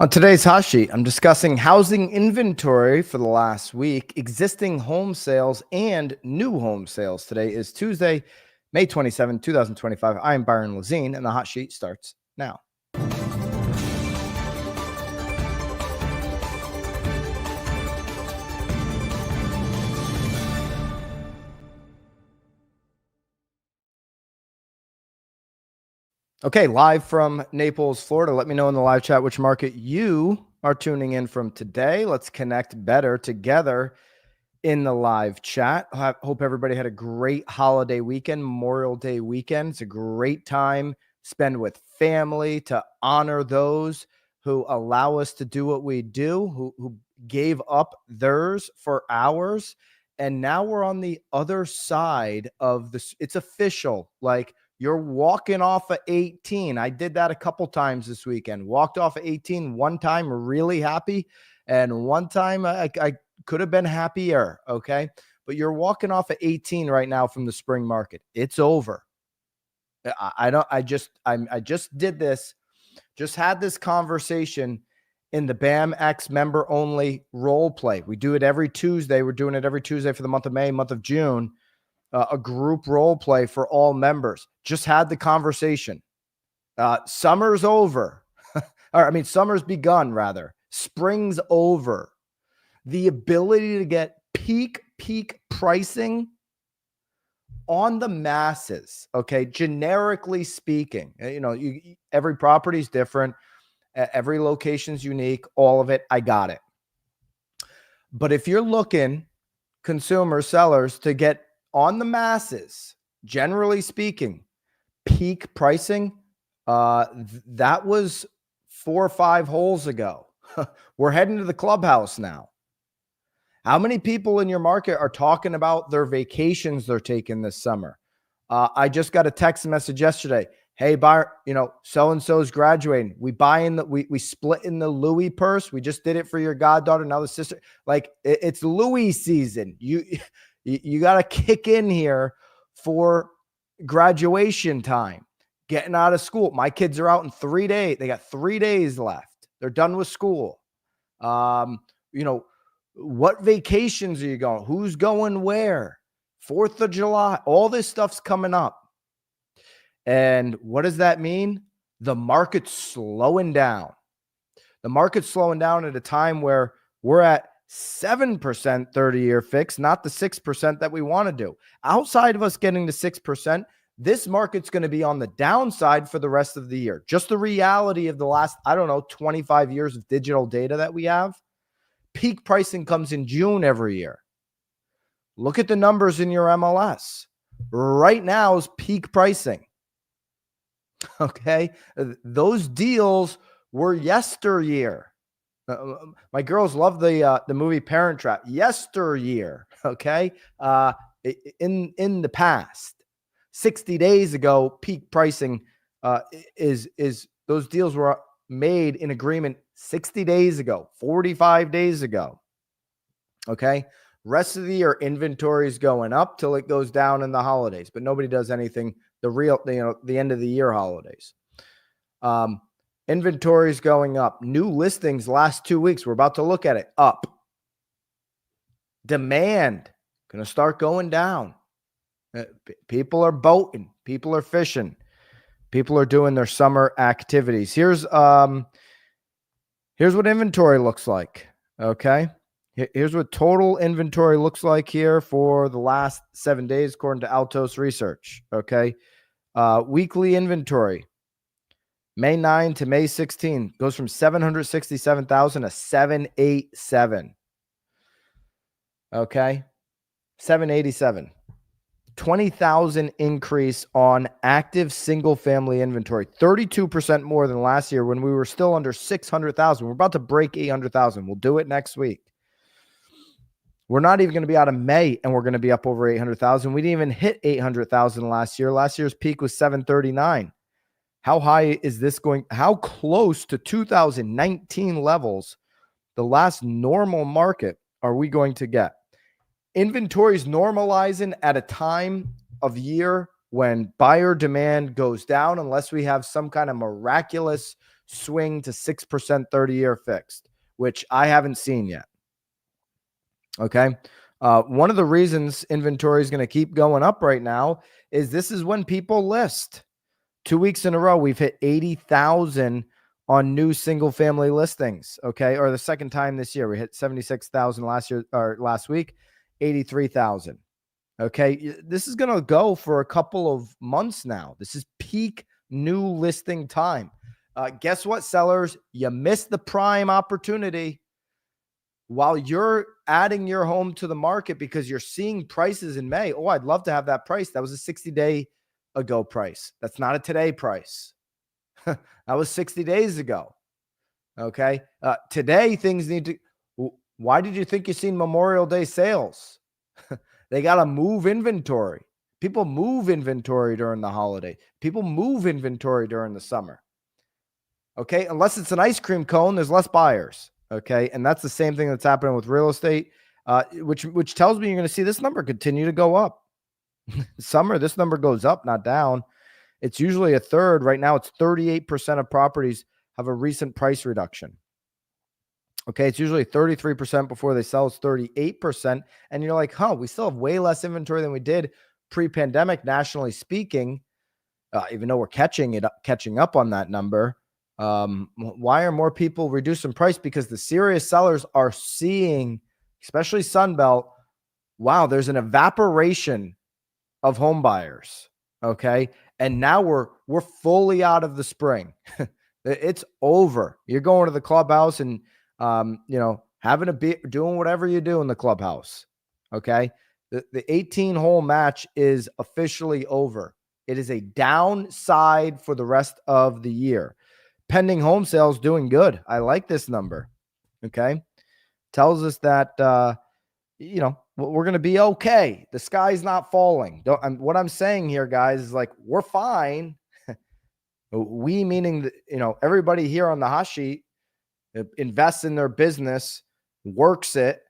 On today's hot sheet, I'm discussing housing inventory for the last week, existing home sales, and new home sales. Today is Tuesday, May 27, 2025. I'm Byron Lazine, and the hot sheet starts now. Okay, live from Naples, Florida. Let me know in the live chat which market you are tuning in from today. Let's connect better together in the live chat. Hope everybody had a great holiday weekend, Memorial Day weekend. It's a great time spend with family to honor those who allow us to do what we do, who gave up theirs for ours. And now we're on the other side of this. It's official. Like, you're walking off of 18. I did that a couple times this weekend. Walked off of 18 one time, really happy. And one time I could have been happier. Okay. But you're walking off of 18 right now from the spring market. It's over. I just did this, just had this conversation in the BAM X member only role play. We do it every Tuesday. We're doing it every Tuesday for the month of May, month of June. A group role play for all members. Just had the conversation. Summer's over. Summer's begun, rather. Spring's over. The ability to get peak pricing on the masses, okay, generically speaking. Every property is different. Every location's unique. All of it, I got it. But if you're looking, consumers, sellers, to get on the masses, generally speaking, peak pricing, that was 4 or 5 holes ago. We're heading to the clubhouse now. How many people in your market are talking about their vacations they're taking this summer? I just got a text message yesterday. Hey, Byron, so-and-so's graduating. We split in the Louis purse. We just did it for your goddaughter, now the sister. Like, it's Louis season. You got to kick in here for graduation time, getting out of school. My kids are out in 3 days. They got 3 days left. They're done with school. What vacations are you going? Who's going where? 4th of July. All this stuff's coming up. And what does that mean? The market's slowing down. The market's slowing down at a time where we're at 7% 30-year fix, not the 6% that we want to do. Outside of us getting to 6%, this market's going to be on the downside for the rest of the year. Just the reality of the last, 25 years of digital data that we have. Peak pricing comes in June every year. Look at the numbers in your MLS. Right now is peak pricing. Okay? Those deals were yesteryear. My girls love the movie Parent Trap. Yesteryear, okay? In the past, 60 days ago, peak pricing is those deals were made in agreement 60 days ago, 45 days ago. Okay? Rest of the year, inventory is going up till it goes down in the holidays, but nobody does anything the end of the year holidays. Inventory is going up. New listings last 2 weeks. We're about to look at it. Up. Demand going to start going down. People are boating. People are fishing. People are doing their summer activities. Here's what inventory looks like. Okay. Here's what total inventory looks like here for the last 7 days, according to Altos Research. Okay. Weekly inventory. May 9 to May 16 goes from 767,000 to 787. Okay. 787. 20,000 increase on active single family inventory. 32% more than last year when we were still under 600,000. We're about to break 800,000. We'll do it next week. We're not even going to be out of May and we're going to be up over 800,000. We didn't even hit 800,000 last year. Last year's peak was 739. How high is this going? How close to 2019 levels, the last normal market, are we going to get? Inventory is normalizing at a time of year when buyer demand goes down, unless we have some kind of miraculous swing to 6% 30-year fixed, which I haven't seen yet. Okay. One of the reasons inventory is going to keep going up right now is this is when people list. 2 weeks in a row, we've hit 80,000 on new single family listings. Okay. Or the second time this year, we hit 76,000 last year or last week, 83,000. Okay. This is going to go for a couple of months now. This is peak new listing time. Guess what, sellers? You missed the prime opportunity. While you're adding your home to the market because you're seeing prices in May. Oh, I'd love to have that price. That was a 60-day ago price. That's not a today price. That was 60 days ago. Okay. Today, things need to. Why did you think you seen Memorial Day sales? They got to move inventory. People move inventory during the holiday. People move inventory during the summer. Okay. Unless it's an ice cream cone, there's less buyers. Okay. And that's the same thing that's happening with real estate, which tells me you're going to see this number continue to go up. Summer, this number goes up, not down. It's usually a third. Right now, it's 38% of properties have a recent price reduction. Okay. It's usually 33% before they sell. It's 38%. And you're like, we still have way less inventory than we did pre-pandemic, nationally speaking, even though we're catching up on that number. Why are more people reducing price? Because the serious sellers are seeing, especially Sunbelt, wow, there's an evaporation of home buyers. Okay. And now we're fully out of the spring. It's over. You're going to the clubhouse and, having a beer, doing whatever you do in the clubhouse. Okay. The 18-hole match is officially over. It is a downside for the rest of the year. Pending home sales doing good. I like this number. Okay. Tells us that, we're going to be okay. The sky's not falling. What I'm saying here, guys, is like, we're fine. We meaning that, everybody here on the hot sheet invests in their business, works it,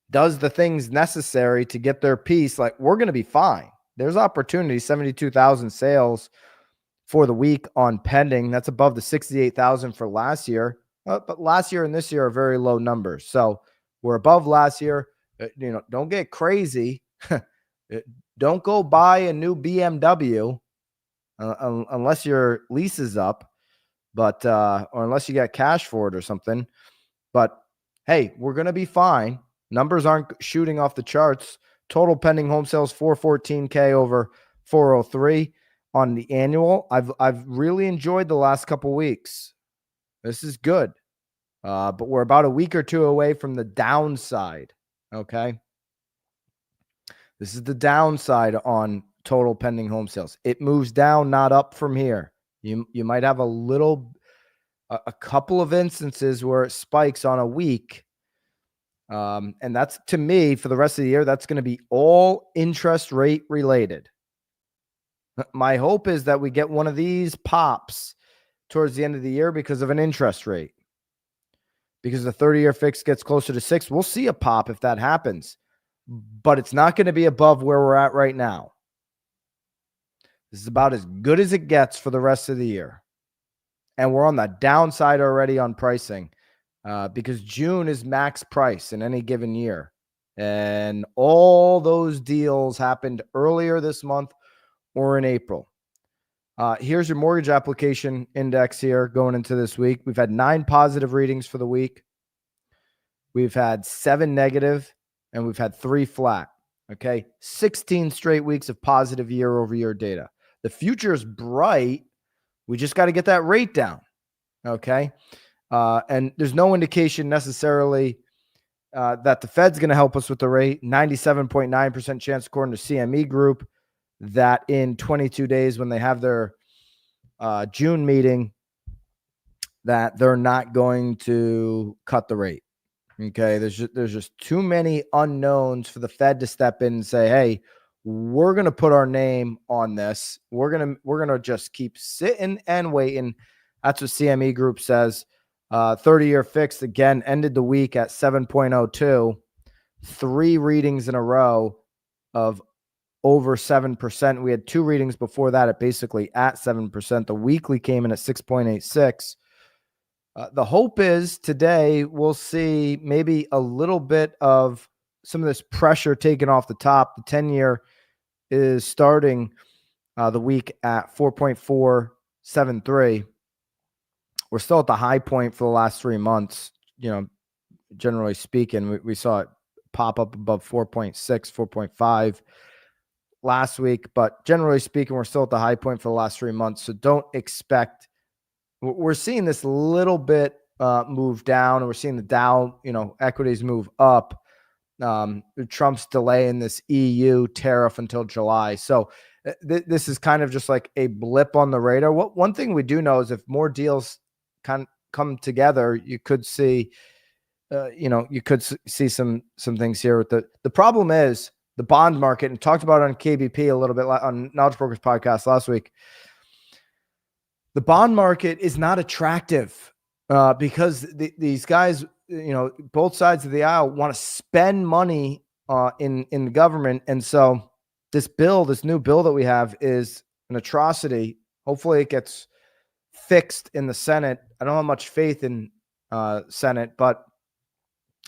does the things necessary to get their piece. Like, we're going to be fine. There's opportunity, 72,000 sales for the week on pending. That's above the 68,000 for last year. But last year and this year are very low numbers. So we're above last year. Don't get crazy. Don't go buy a new BMW unless your lease is up, but or unless you got cash for it or something. But hey, we're going to be fine. Numbers aren't shooting off the charts. Total pending home sales 414K over 403 on the annual. I've really enjoyed the last couple weeks. This is good. But we're about a week or two away from the downside. Okay. This is the downside on total pending home sales. It moves down, not up from here. You might have a couple of instances where it spikes on a week. And that's, to me, for the rest of the year, that's going to be all interest rate related. My hope is that we get one of these pops towards the end of the year because of an interest rate. Because the 30-year fix gets closer to 6. We'll see a pop if that happens. But it's not going to be above where we're at right now. This is about as good as it gets for the rest of the year. And we're on the downside already on pricing because June is max price in any given year. And all those deals happened earlier this month or in April. Here's your mortgage application index here going into this week. We've had 9 positive readings for the week. We've had 7 negative, and we've had 3 flat. Okay. 16 straight weeks of positive year-over-year data. The future is bright. We just got to get that rate down. Okay. And there's no indication necessarily that the Fed's going to help us with the rate. 97.9% chance, according to CME Group, that in 22 days when they have their June meeting, that they're not going to cut the rate. Okay, there's just too many unknowns for the Fed to step in and say, "Hey, we're going to put our name on this. We're going to just keep sitting and waiting." That's what CME Group says. 30-year fixed again ended the week at 7.02. 3 readings in a row of over 7%. We had 2 readings before that at basically at 7%. The weekly came in at 6.86. The hope is today we'll see maybe a little bit of some of this pressure taken off the top. The 10-year is starting the week at 4.473. We're still at the high point for the last 3 months. Generally speaking, we saw it pop up above 4.6, 4.5 last week. But generally speaking, we're still at the high point for the last 3 months. So don't expect. We're seeing this little bit move down, and we're seeing the Dow, equities move up. Trump's delaying this EU tariff until July. So this is kind of just like a blip on the radar. One thing we do know is if more deals come together, you could see, some things here. With the problem is the bond market, and talked about it on KBP a little bit on Knowledge Brokers podcast last week. The bond market is not attractive because these guys, both sides of the aisle want to spend money in the government. And so this new bill that we have is an atrocity. Hopefully it gets fixed in the Senate. I don't have much faith in Senate, but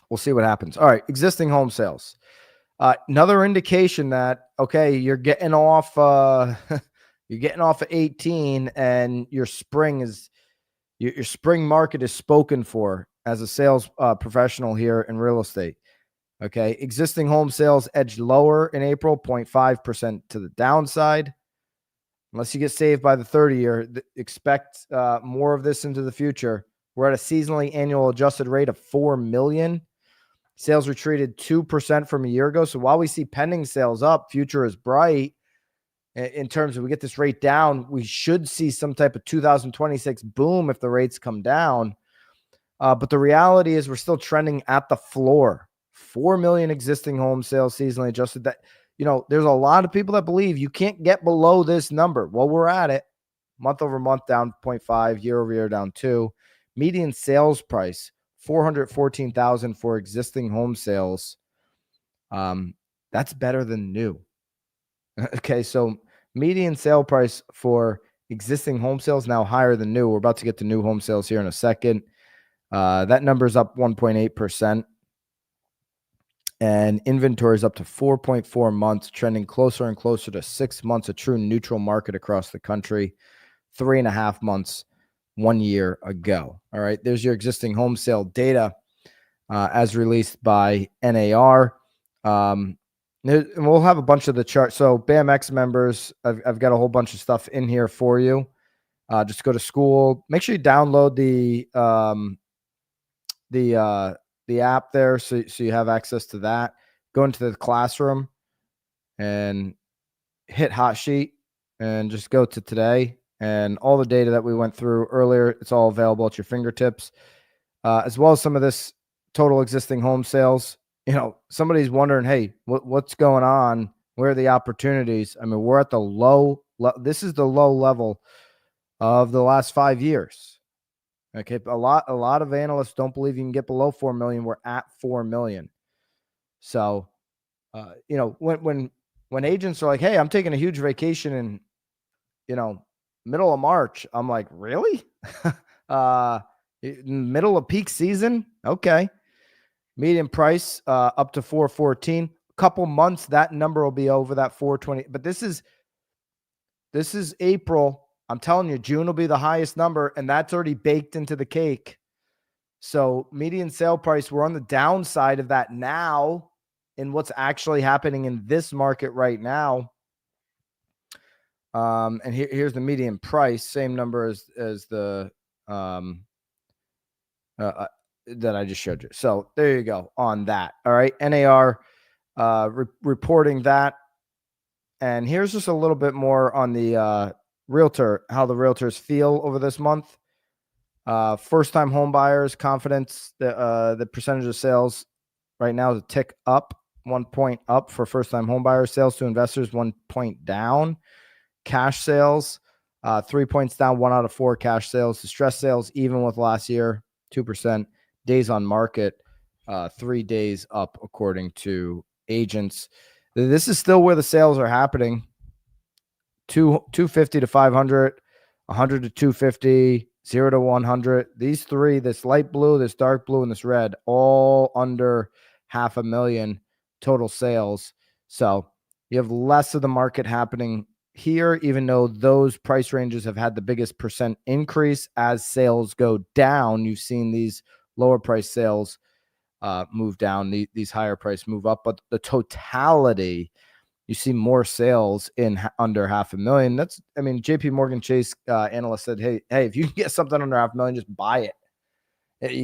we'll see what happens. All right. Existing home sales. Another indication that, okay, you're getting off you're getting off of 18 and your spring market is spoken for as a sales professional here in real estate. Okay. Existing home sales edged lower in April, 0.5% to the downside. Unless you get saved by the 30-year, expect more of this into the future. We're at a seasonally annual adjusted rate of 4 million. Sales retreated 2% from a year ago. So while we see pending sales up, future is bright. In terms of we get this rate down, we should see some type of 2026 boom if the rates come down. But the reality is we're still trending at the floor. 4 million existing home sales seasonally adjusted. That, there's a lot of people that believe you can't get below this number. Well, we're at it. Month over month down 0.5, year over year down 2. Median sales price, $414,000 for existing home sales. That's better than new. Okay, so median sale price for existing home sales now higher than new. We're about to get to new home sales here in a second. That number is up 1.8%. And inventory is up to 4.4 months, trending closer and closer to 6 months, a true neutral market across the country. 3.5 months 1 year ago. All right, there's your existing home sale data as released by NAR. And we'll have a bunch of the charts. So BAMX members, I've got a whole bunch of stuff in here for you. Just go to school. Make sure you download the app there so you have access to that. Go into the classroom and hit Hot Sheet and just go to today. And all the data that we went through earlier, it's all available at your fingertips, as well as some of this total existing home sales. Somebody's wondering, hey, what's going on? Where are the opportunities? I mean, we're at the low. This is the low level of the last 5 years. Okay, a lot of analysts don't believe you can get below 4 million. We're at 4 million. So, when agents are like, hey, I'm taking a huge vacation in, middle of March, I'm like, really? Middle of peak season? Okay. Median price up to 414. Couple months, that number will be over that 420. But this is April. I'm telling you, June will be the highest number, and that's already baked into the cake. So median sale price, we're on the downside of that now in what's actually happening in this market right now. And here's the median price, same number as the that I just showed you. So there you go on that. All right. NAR reporting that. And here's just a little bit more on the realtor, how the realtors feel over this month. First-time home buyers confidence, the percentage of sales right now is a tick up, 1 point up for first-time home buyers. Sales to investors, 1 point down. Cash sales, 3 points down, 1 out of 4 cash sales. Distressed sales, even with last year, 2%. Days on market, 3 days up, according to agents. This is still where the sales are happening. 250 to 500, 100 to 250, 0 to 100. These three, this light blue, this dark blue, and this red, all under 500,000 total sales. So you have less of the market happening here, even though those price ranges have had the biggest percent increase. As sales go down, you've seen these lower price sales move down, these higher price move up, but the totality, you see more sales in under 500,000. That's, I mean, JP Morgan Chase analyst said, hey, if you can get something under 500,000, just buy it.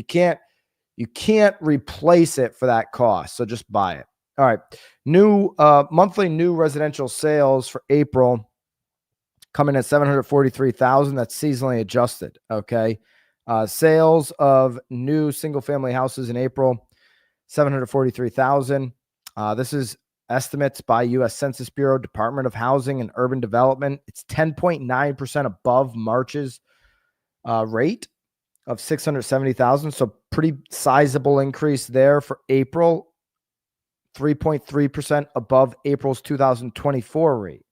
You can't replace it for that cost. So just buy it. All right. New monthly new residential sales for April coming at 743,000. That's seasonally adjusted. Okay. Sales of new single family houses in April, 743,000. This is estimates by U.S. Census Bureau, Department of Housing and Urban Development. It's 10.9% above March's rate of 670,000. So pretty sizable increase there for April. 3.3% above April's 2024 rate.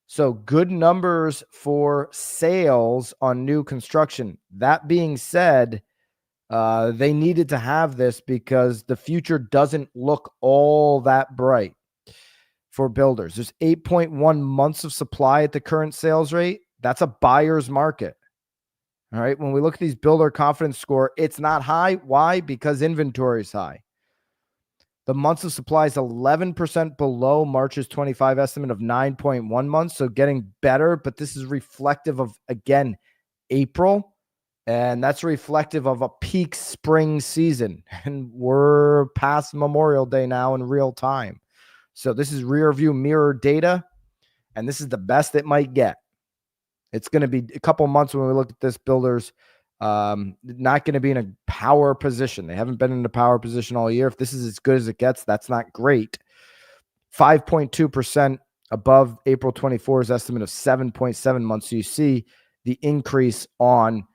So good numbers for sales on new construction. That being said, they needed to have this because the future doesn't look all that bright for builders. There's 8.1 months of supply at the current sales rate. That's a buyer's market. All right. When we look at these builder confidence score, it's not high. Why? Because inventory is high. The months of supply is 11% below March's 25 estimate of 9.1 months. So getting better, but this is reflective of, again, April. And that's reflective of a peak spring season. And we're past Memorial Day now in real time. So this is rear view mirror data. And this is the best it might get. It's going to be a couple months when we look at this, builders not going to be in a power position. They haven't been in a power position all year. If this is as good as it gets, that's not great. 5.2% above April 24's estimate of 7.7 months. So you see the increase on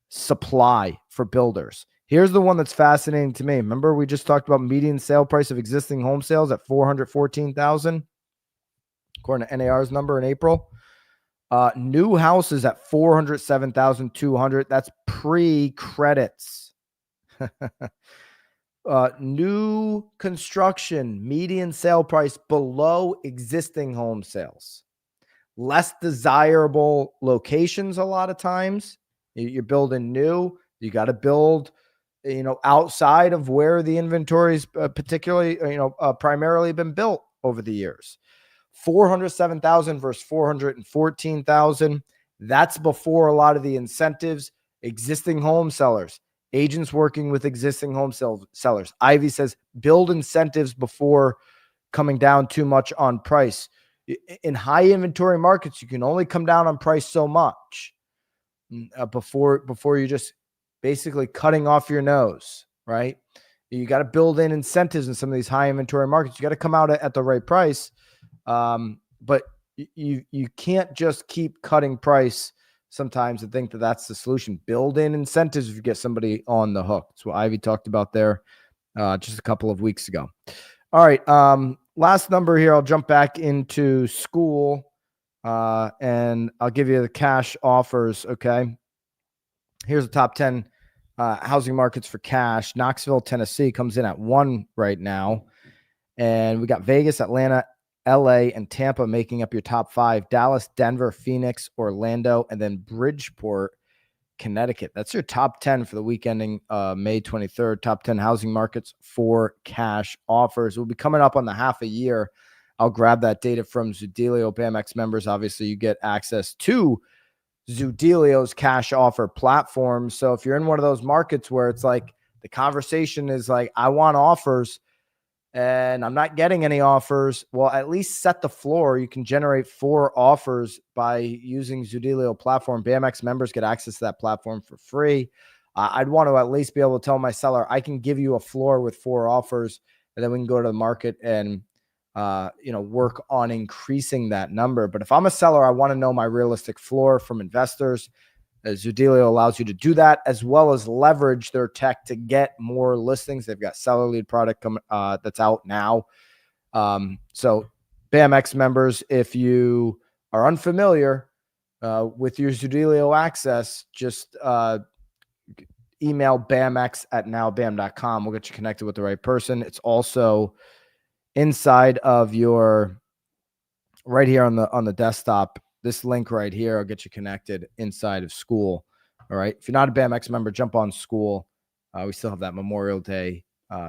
supply for builders. Here's the one that's fascinating to me. Remember, we just talked about median sale price of existing home sales at 414,000, according to NAR's number in April. New houses at 407,200. That's pre-credits. New construction median sale price below existing home sales. Less desirable locations a lot of times. You're building new. You got to build, outside of where the inventory's particularly, primarily been built over the years. 407,000 versus 414,000. That's before a lot of the incentives. Existing home sellers, agents working with existing home sellers. Ivy says build incentives before coming down too much on price. In high inventory markets, you can only come down on price so much before you just basically cutting off your nose, right? You got to build in incentives in some of these high inventory markets. You got to come out at the right price. But you can't just keep cutting price sometimes and think that that's the solution. Build in incentives if you get somebody on the hook. That's what Ivy talked about there just a couple of weeks ago. All right. Last number here. I'll jump back into school and I'll give you the cash offers. Okay. Here's the top 10 housing markets for cash. Knoxville, Tennessee comes in at 1 right now. And we got Vegas, Atlanta, LA, and Tampa making up your top 5. Dallas, Denver, Phoenix, Orlando, and then Bridgeport, Connecticut. That's your top 10 for the week ending May 23rd. Top 10 housing markets for cash offers. We'll be coming up on the half a year. I'll grab that data from Zoodealio. BAMX members, obviously, you get access to Zoodealio's cash offer platform. So if you're in one of those markets where it's like the conversation is like, I want offers, and I'm not getting any offers, well, at least set the floor. You can generate 4 offers by using Zoodealio platform. BAMX members get access to that platform for free. I'd want to at least be able to tell my seller, I can give you a floor with 4 offers, and then we can go to the market and work on increasing that number. But if I'm a seller, I want to know my realistic floor from investors. Zoodealio allows you to do that, as well as leverage their tech to get more listings. They've got seller lead product that's out now. So BAMX members, if you are unfamiliar, With your Zudilio access, just email bamx@nowbam.com. We'll get you connected with the right person. It's also inside of your right here on the desktop. This link right here will get you connected inside of School. All right. If you're not a BAMX member, jump on School. We still have that Memorial Day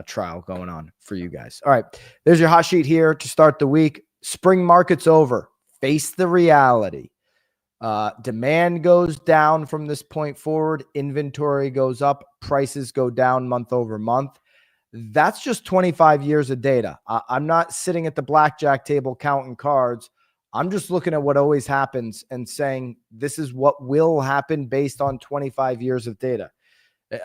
trial going on for you guys. All right. There's your hot sheet here to start the week. Spring market's over. Face the reality. Demand goes down from this point forward. Inventory goes up. Prices go down month over month. That's just 25 years of data. I'm not sitting at the blackjack table counting cards. I'm just looking at what always happens and saying this is what will happen based on 25 years of data.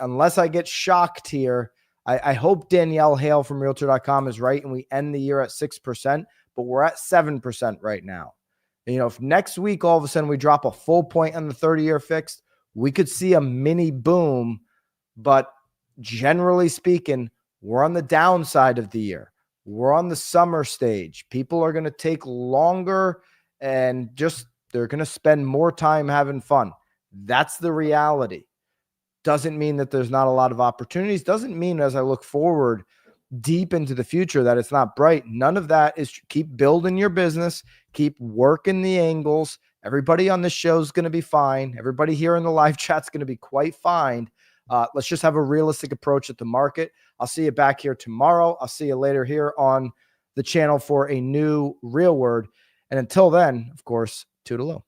Unless I get shocked here, I hope Danielle Hale from Realtor.com is right and we end the year at 6%, but we're at 7% right now. And, if next week all of a sudden we drop a full point on the 30-year fixed, we could see a mini boom. But generally speaking, we're on the downside of the year. We're on the summer stage. People are going to take longer and they're going to spend more time having fun. That's the reality. Doesn't mean that there's not a lot of opportunities. Doesn't mean as I look forward deep into the future that it's not bright. None of that is. Keep building your business. Keep working the angles. Everybody on this show is going to be fine. Everybody here in the live chat is going to be quite fine. Let's just have a realistic approach at the market. I'll see you back here tomorrow. I'll see you later here on the channel for a new Real Word. And until then, of course, toodaloo.